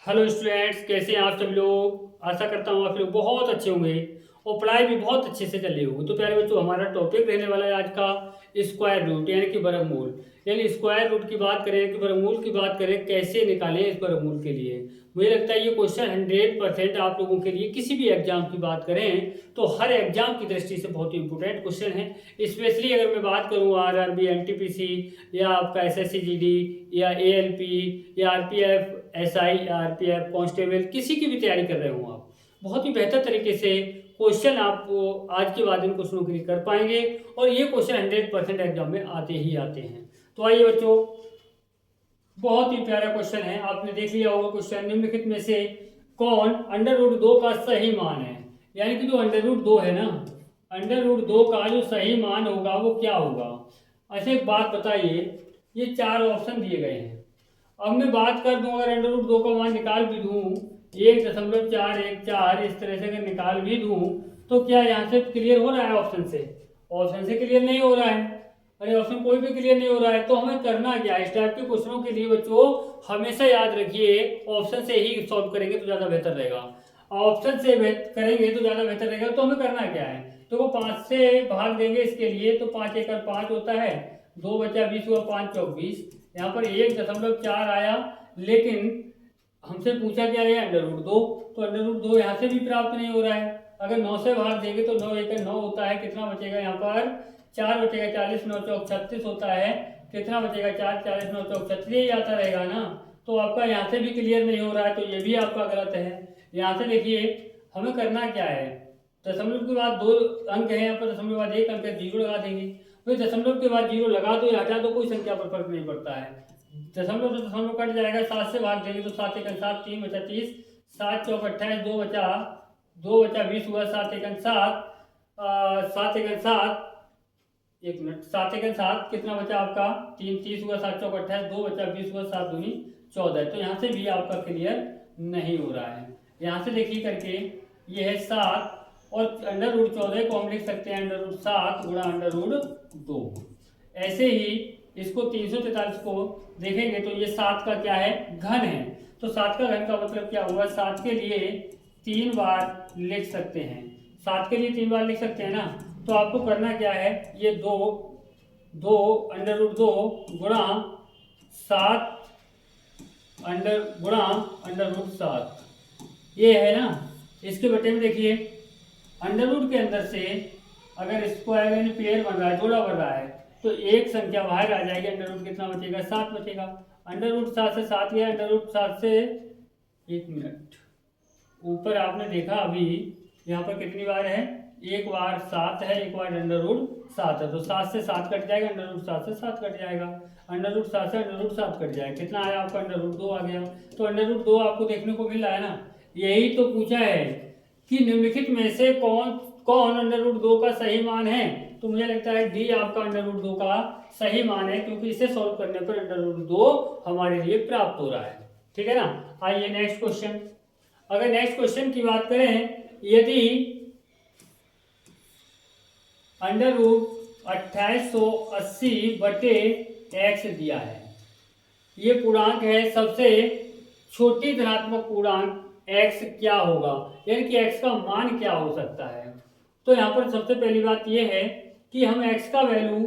Hello students, कैसे हैं आप सब लोग। आशा करता हूँ आप लोग बहुत अच्छे होंगे और पढ़ाई भी बहुत अच्छे से चल रही होगी। तो प्यारे बच्चों, हमारा टॉपिक रहने वाला है आज का स्क्वायर रूट यानी कि वर्गमूल। यानी स्क्वायर रूट की बात करें कि वर्गमूल की बात करें, कैसे निकालें इस वर्गमूल के लिए। मुझे लगता है ये क्वेश्चन 100% आप लोगों के लिए, किसी भी एग्जाम की बात करें तो हर एग्जाम की दृष्टि से बहुत ही इंपॉर्टेंट क्वेश्चन है। स्पेशली अगर मैं बात करूँ आरआरबी, एनटीपीसी या आपका एसएससी जीडी या एएलपी या आरपीएफ, एसआई, आरपीएफ, कांस्टेबल, किसी की भी तैयारी कर रहे हो आप, बहुत ही बेहतर तरीके से क्वेश्चन आपको आज के बाद इन क्वेश्चनों के लिए कर पाएंगे। और ये क्वेश्चन 100% एग्जाम में आते ही आते हैं। तो आइए बच्चों, बहुत ही प्यारा क्वेश्चन है, आपने देख लिया होगा क्वेश्चन। निम्नलिखित में से कौन अंडर रूट दो का सही मान है। यानी कि जो अंडर रूट दो है ना, अंडर रूट दो का जो सही मान होगा वो क्या होगा। अच्छा एक बात बताइए, ये चार ऑप्शन दिए गए हैं। अब मैं बात कर दूं, अगर अंडर रूट दो का मान निकाल भी दूं 1.414, इस तरह से अगर निकाल भी दूं, तो क्या यहाँ से क्लियर हो रहा है ऑप्शन से? ऑप्शन से क्लियर नहीं हो रहा है। अरे ऑप्शन कोई भी क्लियर नहीं हो रहा है, तो हमें करना क्या है? इस टाइप के क्वेश्चनों के लिए बच्चों हमेशा याद रखिए, ऑप्शन से ही सॉल्व करेंगे तो ज़्यादा बेहतर रहेगा। ऑप्शन से करेंगे तो ज़्यादा बेहतर रहेगा। तो हमें करना क्या है, तो वो 5 से भाग देंगे इसके लिए, तो 5 एकड़ 5 होता है, 2 बचा 20 हुआ, 5 चौक 20, यहाँ पर 1.4 आया। लेकिन हमसे पूछा क्या है अंडर रूट दो, तो अंडर रूट दो यहाँ से भी प्राप्त नहीं हो रहा है। अगर 9 से भाग देंगे तो 9 एकड़ 9 होता है, कितना बचेगा यहाँ पर? 4 बचेगा, 40 9 चौक 36 होता है, कितना बचेगा? 4, 40 9 चौक 36 ही आता रहेगा ना। तो आपका यहाँ से भी क्लियर नहीं हो रहा है, तो ये भी आपका गलत है। यहाँ से देखिए हमें करना क्या है, दशमलव के बाद 2 अंक है यहाँ पर, दशमलव के बाद 1 अंक है, 0 लगा देंगे। फिर दशमलव के बाद 0 लगा दो या हटा दो, कोई संख्या पर फर्क नहीं पड़ता है। दशमलव से दशमलव कट जाएगा, 7 से भाग देंगे तो 7 एकम 7, 3 बचा 30, 7 चौक 28, 2 बचा 20 हुआ, 7 एकम 7, 7 एकम 7, एक मिनट, 7 एकम 7 कितना बचा आपका? 3, 30 हुआ, 7 चौक 28, 2 बचा 20 हुआ, 7 दूनी 14। तो यहाँ से भी आपका क्लियर नहीं हो रहा है। यहाँ से देखिए करके ये है 7, और अंडर रूट 14 को हम लिख सकते हैं अंडर रूट 7 गुणा अंडर रूट 2। ऐसे ही इसको 343 को देखेंगे तो ये 7 का क्या है? घन है। तो 7 का घन का मतलब क्या हुआ? 7 के लिए 3 बार लिख सकते हैं, 7 के लिए 3 बार लिख सकते हैं ना। तो आपको करना क्या है, ये 2 2 अंडर रूट 2 गुणा 7 अंडर रूट 7, ये है ना। इसके बटे में देखिए अंडर रूट के अंदर से अगर स्क्वायर यानी पेयर बन रहा है, जोड़ा बन रहा है, तो एक संख्या बाहर आ जाएगी, अंडर रूट कितना बचेगा? 7 बचेगा। अंडर रूट 7 से 7 गया, अंडर रूट 7 से, एक मिनट, ऊपर आपने देखा अभी यहाँ पर कितनी बार है? एक बार 7 है, एक बार अंडर रूट 7 है, तो 7 से 7 कट जाएगा, अंडर रूट 7 से 7 कट जाएगा, अंडर रूट 7 से अंडर रूट 7 कट जाएगा, कितना आया आपका? अंडर रूट 2 आ गया। तो अंडर रूट 2 आपको देखने को मिल रहा है ना। यही तो पूछा है कि निम्नलिखित में से कौन कौन अंडर रूट 2 का सही मान है। तो मुझे लगता है डी आपका अंडर रूट 2 का सही मान है, क्योंकि इसे सॉल्व करने पर अंडर रूट 2 हमारे लिए प्राप्त हो रहा है। ठीक है ना। आइए नेक्स्ट क्वेश्चन। अगर नेक्स्ट क्वेश्चन की बात करें, यदि अंडर रूट 2880 बटे एक्स दिया है, ये पूर्णांक है, सबसे छोटी धनात्मक पूर्णांक x क्या होगा, यानी कि x का मान क्या हो सकता है। तो यहाँ पर सबसे पहली बात ये है कि हम x का वैल्यू,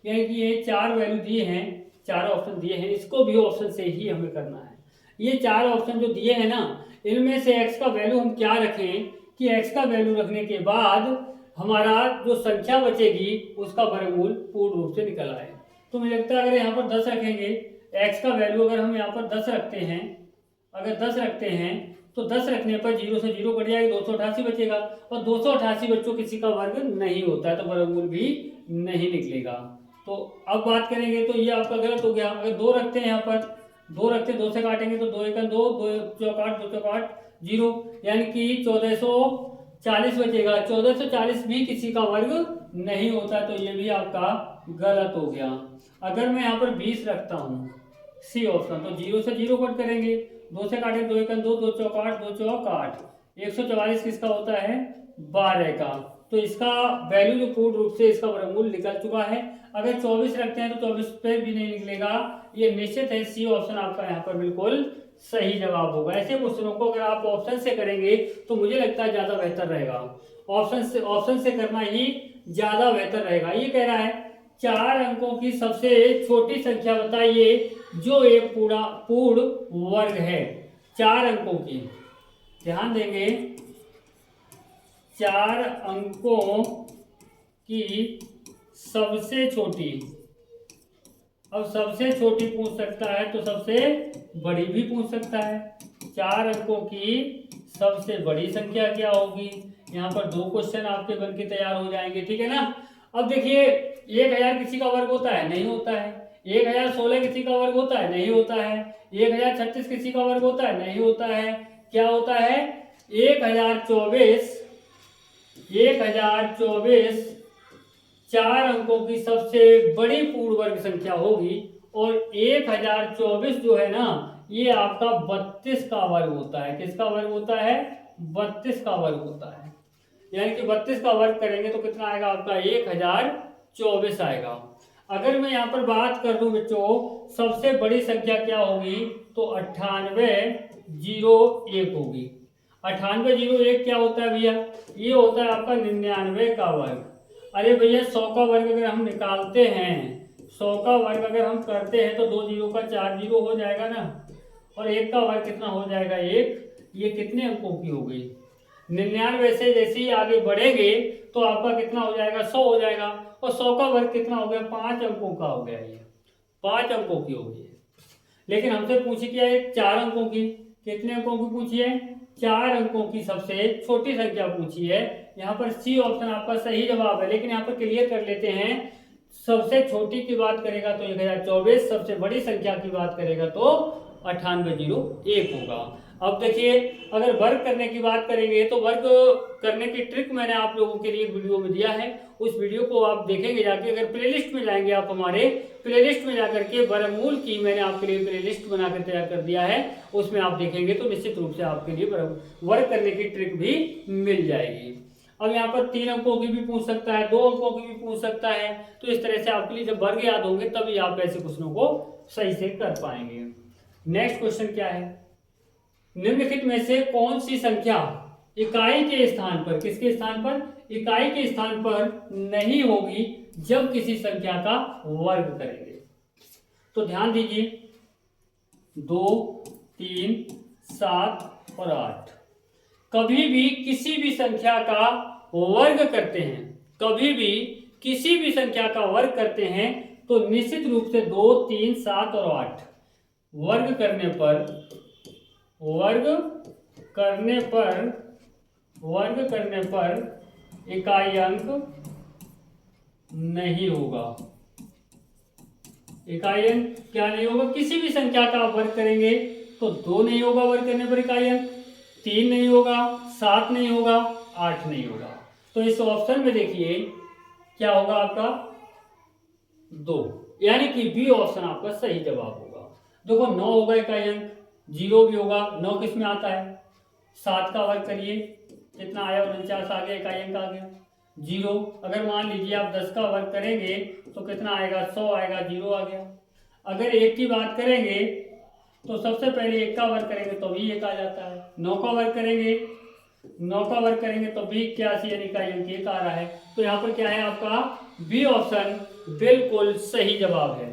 यानी कि ये 4 वैल्यू दिए हैं, 4 ऑप्शन दिए हैं, इसको भी ऑप्शन से ही हमें करना है। ये 4 ऑप्शन जो दिए हैं ना, इनमें से x का वैल्यू हम क्या रखें कि x का वैल्यू रखने के बाद हमारा जो संख्या बचेगी उसका वर्गमूल पूर्ण रूप से निकल आए। तो मुझे लगता है अगर यहाँ पर 10 रखेंगे, x का वैल्यू अगर हम यहाँ पर 10 रखते हैं, अगर 10 रखते हैं तो 10 रखने पर 0 से 0 कट जाएगा, 288 बचेगा, और 288 बच्चों किसी का वर्ग नहीं होता है, तो वर्गमूल भी नहीं निकलेगा। तो अब बात करेंगे तो ये आपका गलत हो गया। अगर 2 रखते हैं, यहाँ पर 2 रखते, 2 से काटेंगे तो 2 एकम 2, 2 चौक 8, 2 चौक 8, 0, यानी कि 1440 बचेगा। 1440 भी किसी का वर्ग नहीं होता, तो ये भी आपका गलत हो गया। अगर मैं यहाँ पर 20 रखता हूँ, सी ऑप्शन, तो 0 से 0 कट करेंगे, 2 से काटे 2 एकम 2, 2 चौक 8, 2 चौक 8, 144 किसका होता है? 12 का। तो इसका वैल्यू जो पूर्ण रूप से इसका वर्गमूल निकल चुका है। अगर 24 रखते हैं तो 24 पे भी नहीं निकलेगा। ये निश्चित है सी ऑप्शन आपका यहाँ पर बिल्कुल सही जवाब होगा। ऐसे क्वेश्चनों को अगर आप ऑप्शन से करेंगे तो मुझे लगता है ज्यादा बेहतर रहेगा। ऑप्शन से करना ही ज्यादा बेहतर रहेगा। ये कह रहा है 4 अंकों की सबसे छोटी संख्या बताइए जो एक पूर्ण वर्ग है। 4 अंकों की, ध्यान देंगे, 4 अंकों की सबसे छोटी। अब सबसे छोटी पूछ सकता है तो सबसे बड़ी भी पूछ सकता है। 4 अंकों की सबसे बड़ी संख्या क्या होगी? यहाँ पर 2 क्वेश्चन आपके बन के तैयार हो जाएंगे, ठीक है ना। अब देखिए 1000 किसी का वर्ग होता है? नहीं होता है। 1016 किसी का वर्ग होता है? नहीं होता है। 1036 किसी का वर्ग होता है? नहीं होता है। क्या होता है? 1024 4 अंकों की सबसे बड़ी पूर्ण वर्ग संख्या होगी। और 1024 जो है ना, ये आपका 32 का वर्ग होता है। किसका वर्ग होता है? 32 का वर्ग होता है। यानी कि 32 का वर्ग करेंगे तो कितना आएगा आपका? 1024 आएगा। अगर मैं यहाँ पर बात कर दूं बच्चों सबसे बड़ी संख्या क्या होगी, तो 9801 होगी। 9801 क्या होता है भैया? ये होता है आपका 99 का वर्ग। अरे भैया 100 का वर्ग अगर हम निकालते हैं, 100 का वर्ग अगर हम करते हैं तो 2 जीरो का 4 जीरो हो जाएगा ना। और 1 का वर्ग कितना हो जाएगा? 1। ये कितने अंकों की हो गई? 99 से जैसे ही आगे बढ़ेंगे तो आपका कितना हो जाएगा? 100 हो जाएगा। और 100 का वर्ग कितना हो गया? 5 अंकों का हो गया। ये 5 अंकों की हो गई है। लेकिन हमसे पूछी क्या है? 4 अंकों की। कितने अंकों की पूछी है? 4 अंकों की सबसे छोटी संख्या पूछी है। यहाँ पर सी ऑप्शन आपका सही जवाब है। लेकिन यहाँ पर क्लियर कर लेते हैं, सबसे छोटी की बात करेगा तो 1024, सबसे बड़ी संख्या की बात करेगा तो 9801 होगा। अब देखिए अगर वर्ग करने की बात करेंगे तो वर्ग करने की ट्रिक मैंने आप लोगों के लिए वीडियो में दिया है। उस वीडियो को आप देखेंगे जाके। अगर प्लेलिस्ट में जाएंगे आप, हमारे प्लेलिस्ट में जाकर के वर्गमूल की मैंने आपके लिए प्लेलिस्ट बनाकर तैयार कर दिया है, उसमें आप देखेंगे तो निश्चित रूप से आपके लिए वर्ग करने की ट्रिक भी मिल जाएगी। अब यहाँ पर 3 अंकों की भी पूछ सकता है, 2 अंकों की भी पूछ सकता है। तो इस तरह से आपके लिए जब वर्ग याद होंगे तभी आप ऐसे क्वेश्चनों को सही से कर पाएंगे। नेक्स्ट क्वेश्चन क्या है? निम्नलिखित में से कौन सी संख्या इकाई के स्थान पर, किसके स्थान पर? इकाई के स्थान पर नहीं होगी जब किसी संख्या का वर्ग करेंगे। तो ध्यान दीजिए 2, 3, 7 और 8 कभी भी किसी भी संख्या का वर्ग करते हैं, कभी भी किसी भी संख्या का वर्ग करते हैं तो निश्चित रूप से 2, 3, 7 और 8 वर्ग करने पर इकाई अंक नहीं होगा। इकाई अंक क्या नहीं होगा? किसी भी संख्या का आप वर्ग करेंगे तो 2 नहीं होगा वर्ग करने पर इकाई अंक, 3 नहीं होगा, 7 नहीं होगा, 8 नहीं होगा। तो इस ऑप्शन में देखिए क्या होगा आपका? 2, यानी कि बी ऑप्शन आपका सही जवाब होगा। देखो 9 होगा इकाई अंक, 0 भी होगा। 9 किस में आता है? 7 का वर्ग करिए, कितना आया? 49 आ गया, इकाई अंक आ गया। 0 अगर मान लीजिए आप 10 का वर्ग करेंगे तो कितना आएगा? 100 आएगा, 0 आ गया। अगर 1 की बात करेंगे तो सबसे पहले 1 का वर्ग करेंगे तो भी 1 आ जाता है। 9 का वर्ग करेंगे तो भी 81 यानी इकाई अंक 1 आ रहा है। तो यहाँ पर क्या है आपका? बी ऑप्शन बिल्कुल सही जवाब है।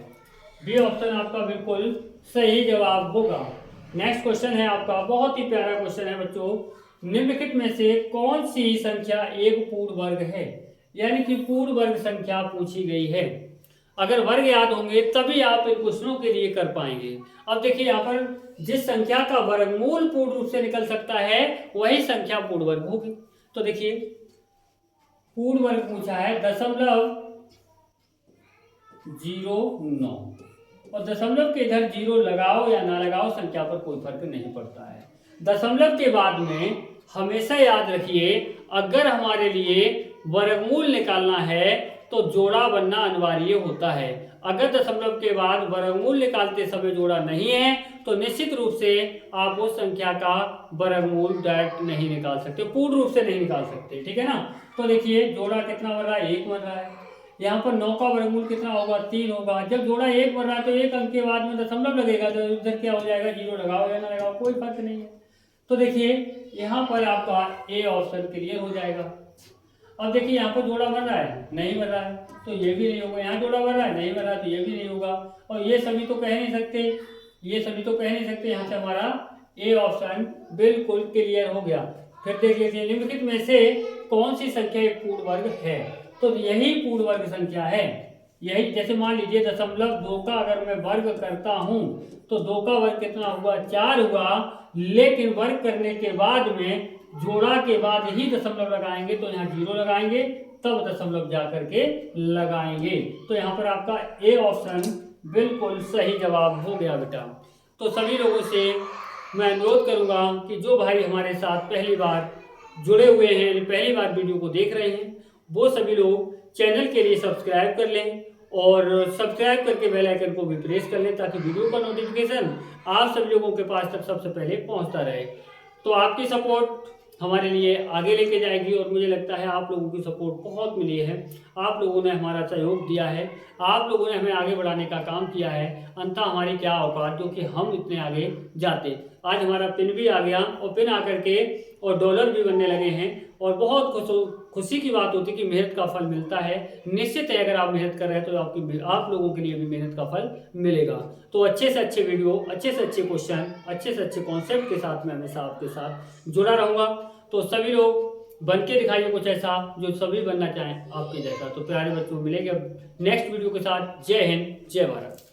बी ऑप्शन आपका बिल्कुल सही जवाब होगा। नेक्स्ट क्वेश्चन है आपका, बहुत ही प्यारा क्वेश्चन है बच्चों। निम्नलिखित में से कौन सी संख्या एक पूर्ण वर्ग है? यानी कि पूर्ण वर्ग संख्या पूछी गई है। अगर वर्ग याद होंगे तभी आप इन क्वेश्चनों के लिए कर पाएंगे। अब देखिए यहाँ पर जिस संख्या का वर्गमूल पूर्ण रूप से निकल सकता है वही संख्या पूर्ण वर्ग होगी। तो देखिए पूर्ण वर्ग पूछा है 0.09 और दशमलव के इधर 0 लगाओ या ना लगाओ संख्या पर कोई फर्क नहीं पड़ता है। दशमलव के बाद में हमेशा याद रखिए अगर हमारे लिए वर्गमूल निकालना है तो जोड़ा बनना अनिवार्य होता है। अगर दशमलव के बाद वर्गमूल निकालते समय जोड़ा नहीं है तो निश्चित रूप से आप उस संख्या का वर्गमूल डायरेक्ट नहीं निकाल सकते, पूर्ण रूप से नहीं निकाल सकते, ठीक है ना। तो देखिए जोड़ा कितना बन रहा है? 1 बन रहा है। यहाँ पर 9 का वर्गमूल कितना होगा, 3 होगा। जब जोड़ा 1 बन रहा है तो 1 अंक के बाद में दशमलव लगेगा, तो इधर क्या हो जाएगा, 0 लगाओ या ना लगाओ कोई फर्क नहीं है। तो देखिए यहाँ पर आपका ए ऑप्शन क्लियर हो जाएगा। अब देखिए यहाँ पर जोड़ा बन रहा है, नहीं बन रहा है, तो ये भी नहीं होगा। यहाँ जोड़ा बन रहा है, नहीं बन रहा है, तो ये भी नहीं होगा। और ये सभी तो कह नहीं सकते, ये सभी तो कह नहीं सकते। यहाँ से हमारा ए ऑप्शन बिल्कुल क्लियर हो गया। फिर देख लीजिए निम्नलिखित में से कौन सी संख्या एक पूर्ण वर्ग है, तो यही पूर्ण वर्ग संख्या है। यही जैसे मान लीजिए 0.2 का अगर मैं वर्ग करता हूं तो 2 का वर्ग कितना हुआ, 4 हुआ। लेकिन वर्ग करने के बाद में जोड़ा के बाद ही दशमलव लगाएंगे, तो यहाँ 0 लगाएंगे, तब दशमलव जा करके लगाएंगे। तो यहाँ पर आपका ए ऑप्शन बिल्कुल सही जवाब हो गया बेटा। तो सभी लोगों से मैं अनुरोध करूंगा कि जो भाई हमारे साथ पहली बार जुड़े हुए हैं, पहली बार वीडियो को देख रहे हैं, वो सभी लोग चैनल के लिए सब्सक्राइब कर लें और सब्सक्राइब करके बेल आइकन को भी प्रेस कर लें, ताकि वीडियो का नोटिफिकेशन आप सभी लोगों के पास तक सबसे पहले पहुंचता रहे। तो आपकी सपोर्ट हमारे लिए आगे लेके जाएगी और मुझे लगता है आप लोगों की सपोर्ट बहुत मिली है। आप लोगों ने हमारा सहयोग दिया है, आप लोगों ने हमें आगे बढ़ाने का काम किया है। अंततः हमारी क्या औकात जो कि हम इतने आगे जाते। आज हमारा पिन भी आ गया और पिन आकर के और डॉलर भी बनने लगे हैं और बहुत खुशी की बात होती है कि मेहनत का फल मिलता है। निश्चित है अगर आप मेहनत कर रहे हैं तो आप लोगों के लिए भी मेहनत का फल मिलेगा। तो अच्छे से अच्छे वीडियो, अच्छे से अच्छे क्वेश्चन, अच्छे से अच्छे कॉन्सेप्ट के साथ मैं हमेशा आपके साथ जुड़ा रहूँगा। तो सभी लोग बन के दिखाइए कुछ ऐसा जो सभी बनना चाहें आपके जैसा। तो प्यारे बच्चों मिलेंगे नेक्स्ट वीडियो के साथ। जय हिंद, जय भारत।